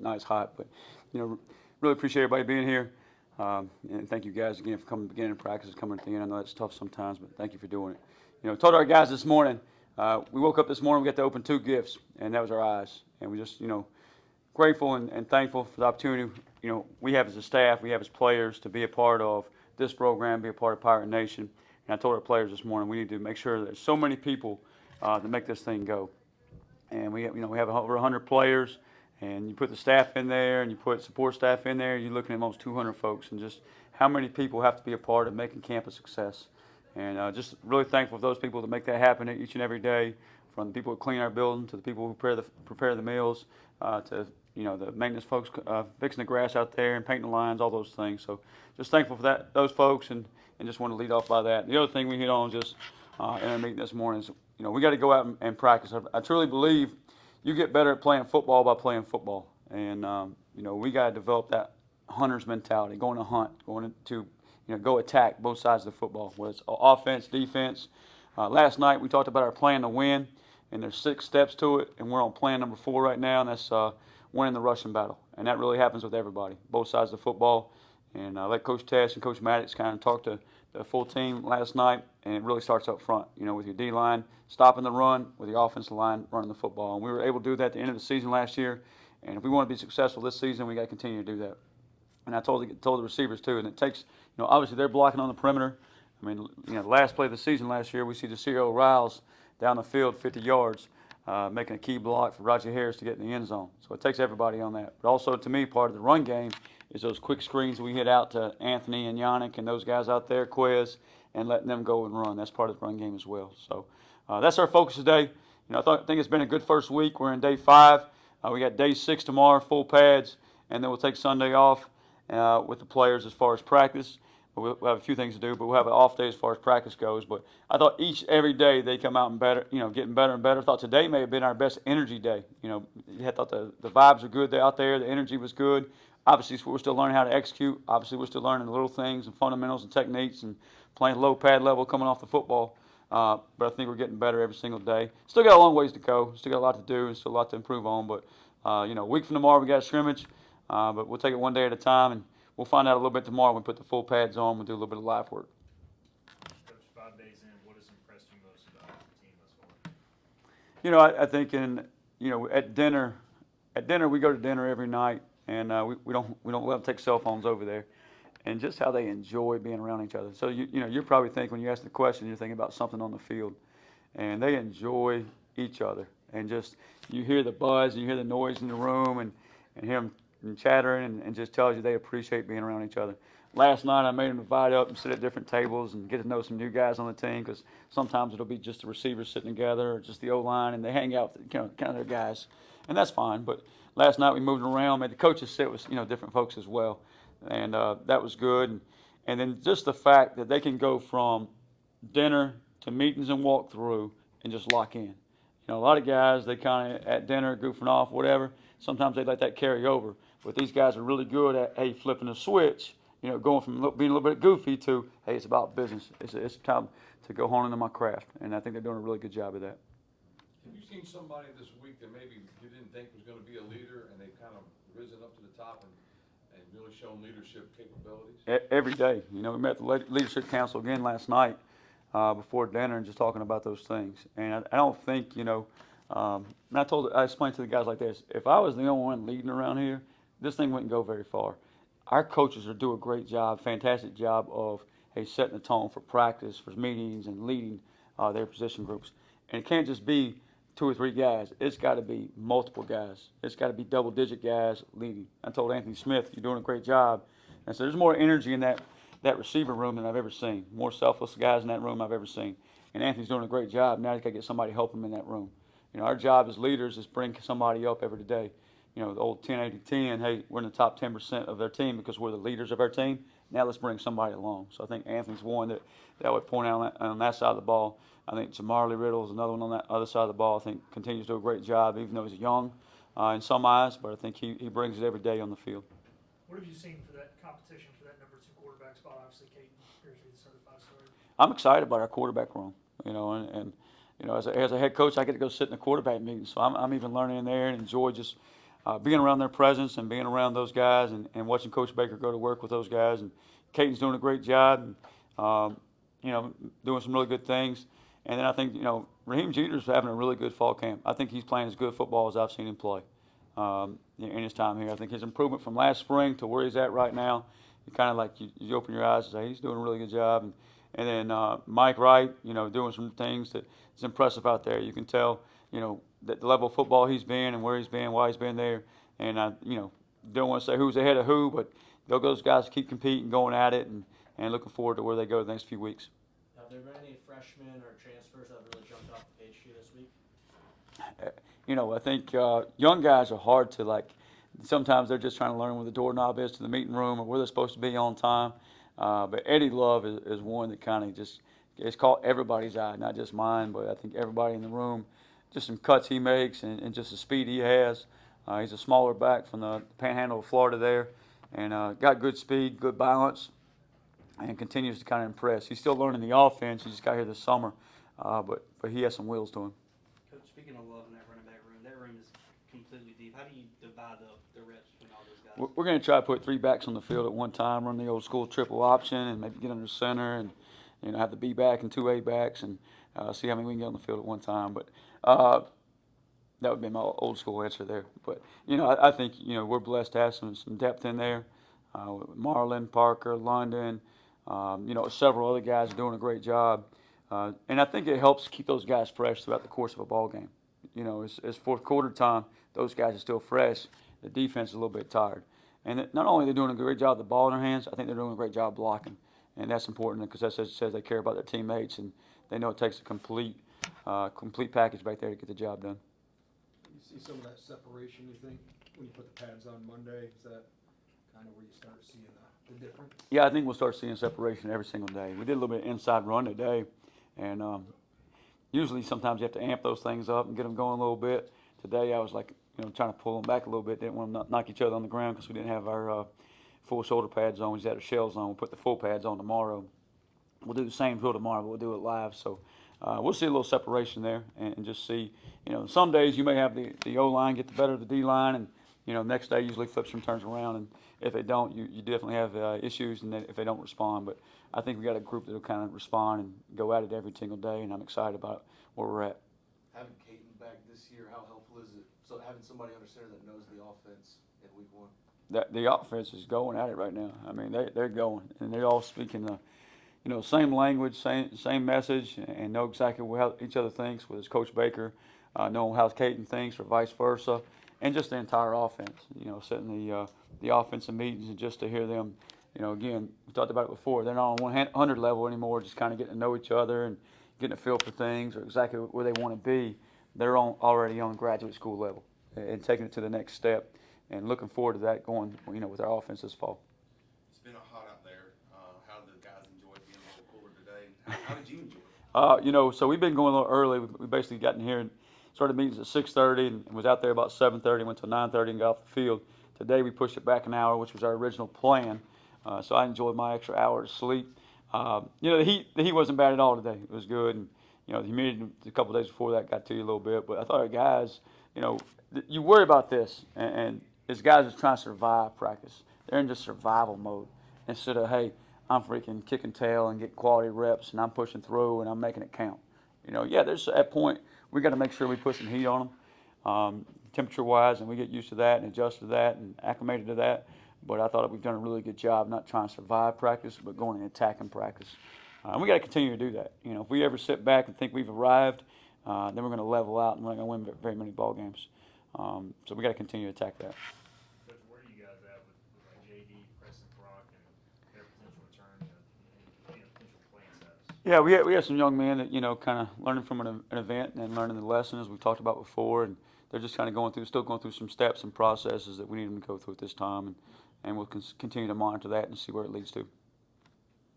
Now it's hot, but really appreciate everybody being here. And thank you guys again for coming beginning of practice, coming at the end. I know that's tough sometimes, but thank you for doing it. Told our guys this morning, we woke up this morning, we got to open 2 gifts, and that was our eyes. And we just, grateful and thankful for the opportunity, we have as a staff, we have as players to be a part of this program, be a part of Pirate Nation. And I told our players this morning, we need to make sure there's so many people to make this thing go. And we have over 100 players, and you put the staff in there, and you put support staff in there, you're looking at almost 200 folks, and just how many people have to be a part of making camp a success. And just really thankful for those people that make that happen each and every day, from the people who clean our building to the people who prepare the meals, to the maintenance folks fixing the grass out there and painting the lines, all those things. So just thankful for those folks, and just want to lead off by that. The other thing we hit on just in our meeting this morning is we got to go out and practice. I truly believe you get better at playing football by playing football, and we got to develop that hunter's mentality, going to hunt, going to go attack both sides of the football, whether it's offense, defense. Last night we talked about our plan to win, and there's 6 steps to it, and we're on plan number 4 right now, and that's winning the rushing battle. And that really happens with everybody, both sides of the football. And I let Coach Tess and Coach Maddox kind of talk to the full team last night, and it really starts up front, with your D-line stopping the run, with the offensive line running the football. And we were able to do that at the end of the season last year, and if we want to be successful this season, we got to continue to do that. And I told the receivers too, and it takes, obviously they're blocking on the perimeter. I mean, the last play of the season last year, we see the Ciro Riles down the field 50 yards, making a key block for Roger Harris to get in the end zone. So it takes everybody on that. But also, to me, part of the run game is those quick screens we hit out to Anthony and Yannick and those guys out there, Quez, and letting them go and run. That's part of the run game as well. So that's our focus today. I think it's been a good first week. We're in day 5. We got day 6 tomorrow, full pads, and then we'll take Sunday off with the players as far as practice. We'll have a few things to do, but we'll have an off day as far as practice goes. But I thought every day they come out and better, getting better and better. I thought today may have been our best energy day. I thought the vibes were good out there. The energy was good. Obviously, we're still learning how to execute. Obviously, we're still learning the little things and fundamentals and techniques and playing low pad level coming off the football. But I think we're getting better every single day. Still got a long ways to go. Still got a lot to do and still a lot to improve on. But, a week from tomorrow we got a scrimmage. But we'll take it one day at a time, and we'll find out a little bit tomorrow when we put the full pads on. We'll do a little bit of live work. Coach, 5 days in, what has impressed you most about the team thus far? I think at dinner we go to dinner every night, and we don't let them take cell phones over there, and just how they enjoy being around each other. So you're probably thinking when you ask the question, you're thinking about something on the field, and they enjoy each other, and just you hear the buzz, and you hear the noise in the room, and hear them and chattering, and just tells you they appreciate being around each other. Last night I made them divide up and sit at different tables and get to know some new guys on the team, because sometimes it'll be just the receivers sitting together or just the O-line, and they hang out with kind of their guys, and that's fine. But last night we moved around, made the coaches sit with different folks as well, and that was good. And then just the fact that they can go from dinner to meetings and walk through and just lock in. A lot of guys, they kind of at dinner goofing off, whatever. Sometimes they let that carry over. But these guys are really good at, flipping a switch, going from being a little bit goofy to, hey, it's about business. It's time to go hone into my craft. And I think they're doing a really good job of that. Have you seen somebody this week that maybe you didn't think was going to be a leader, and they've kind of risen up to the top and really shown leadership capabilities? Every day. We met at the Leadership Council again last night before dinner and just talking about those things. And I don't think, and I explained to the guys like this, if I was the only one leading around here, this thing wouldn't go very far. Our coaches are doing a great job, fantastic job of, setting the tone for practice, for meetings, and leading their position groups. And it can't just be 2 or 3 guys. It's got to be multiple guys. It's got to be double-digit guys leading. I told Anthony Smith, you're doing a great job. And so there's more energy in that receiver room than I've ever seen. More selfless guys in that room I've ever seen. And Anthony's doing a great job. Now he's got to get somebody to help him in that room. Our job as leaders is bring somebody up every day. The old 10-80-10, hey, we're in the top 10% of their team because we're the leaders of our team. Now let's bring somebody along. So I think Anthony's one that would point out on that side of the ball. I think Jamarly Riddle is another one on that other side of the ball. I think continues to do a great job, even though he's young in some eyes, but I think he brings it every day on the field. What have you seen for that competition for that number 2 quarterback spot? Obviously, Caden appears to be the certified starter. I'm excited about our quarterback room, and as a head coach, I get to go sit in the quarterback meeting, so I'm even learning in there and enjoy just being around their presence and being around those guys and watching Coach Baker go to work with those guys. And Caden's doing a great job, and, doing some really good things. And then I think, Raheem Jeter's having a really good fall camp. I think he's playing as good football as I've seen him play in his time here. I think his improvement from last spring to where he's at right now, you kind of like you open your eyes and say he's doing a really good job. And then Mike Wright, doing some things that is impressive out there. You can tell, that the level of football he's been and where he's been, why he's been there. And don't want to say who's ahead of who, but those guys keep competing, going at it, and looking forward to where they go the next few weeks. Have there been any freshmen or transfers that have really jumped off the page to you this week? I think young guys are hard to sometimes they're just trying to learn where the doorknob is to the meeting room or where they're supposed to be on time. But Eddie Love is one that kind of just it's caught everybody's eye, not just mine, but I think everybody in the room. Just some cuts he makes and just the speed he has. He's a smaller back from the panhandle of Florida there, and got good speed, good balance, and continues to kind of impress. He's still learning the offense. He just got here this summer, but he has some wheels to him. Coach, speaking of Love in that running back room, that room is completely deep. How do you divide up the reps between all those guys? We're going to try to put 3 backs on the field at one time, run the old school triple option, and maybe get under center, and have the B back and 2 A backs, and see how many we can get on the field at one time. But that would be my old school answer there. But I think we're blessed to have some depth in there. Marlon, Parker, London, several other guys are doing a great job, and I think it helps keep those guys fresh throughout the course of a ball game. As fourth quarter time, those guys are still fresh. The defense is a little bit tired, and not only are they doing a great job with the ball in their hands, I think they're doing a great job blocking, and that's important because that says they care about their teammates and they know it takes a complete package back there to get the job done. You see some of that separation, you think, when you put the pads on Monday? Is that kind of where you start seeing the difference? Yeah, I think we'll start seeing separation every single day. We did a little bit of inside run today, and usually sometimes you have to amp those things up and get them going a little bit. Today I was trying to pull them back a little bit. Didn't want them to knock each other on the ground because we didn't have our full shoulder pads on. We just had our shells on. We'll put the full pads on tomorrow. We'll do the same drill tomorrow, but we'll do it live. So we'll see a little separation there and just see, some days you may have the O-line get the better of the D-line, and, next day usually flips and turns around. And if they don't, you definitely have issues and if they don't respond. But I think we got a group that will kind of respond and go at it every single day, and I'm excited about where we're at. Having Caden back this year, how helpful is it? So having somebody under center that knows the offense in week 1? The offense is going at it right now. I mean, they're going, and they're all speaking same language, same message, and know exactly how each other thinks, whether it's Coach Baker, knowing how Caden thinks or vice versa, and just the entire offense, sitting the offensive meetings and just to hear them, again, we talked about it before, they're not on 100 level anymore, just kind of getting to know each other and getting a feel for things or exactly where they want to be. They're already on graduate school level and taking it to the next step and looking forward to that going, with our offense this fall. It's been hot out there. How did the guys enjoy being a little cooler today? How did you enjoy it? So we've been going a little early. We basically gotten here and started meetings at 6:30 and was out there about 7:30. Went till 9:30 and got off the field. Today we pushed it back an hour, which was our original plan. So I enjoyed my extra hour of sleep. The heat wasn't bad at all today. It was good, and the humidity a couple of days before that got to you a little bit. But I thought our guys, you worry about this, and as guys are trying to survive practice. They're in just survival mode instead of, hey, I'm freaking kicking tail and get quality reps, and I'm pushing through and I'm making it count. There's at that point we got to make sure we put some heat on them, temperature-wise, and we get used to that and adjust to that and acclimated to that. But I thought we've done a really good job not trying to survive practice, but going and attacking practice. And we got to continue to do that. If we ever sit back and think we've arrived, then we're going to level out and we're not going to win very many ball games. So we got to continue to attack that. Coach, where are you guys at with JD, Preston, Brock, and their potential return and potential playing status? Yeah, we have some young men that kind of learning from an event and learning the lesson as we've talked about before, and they're just kind of still going through some steps and processes that we need them to go through at this time, and we'll continue to monitor that and see where it leads to.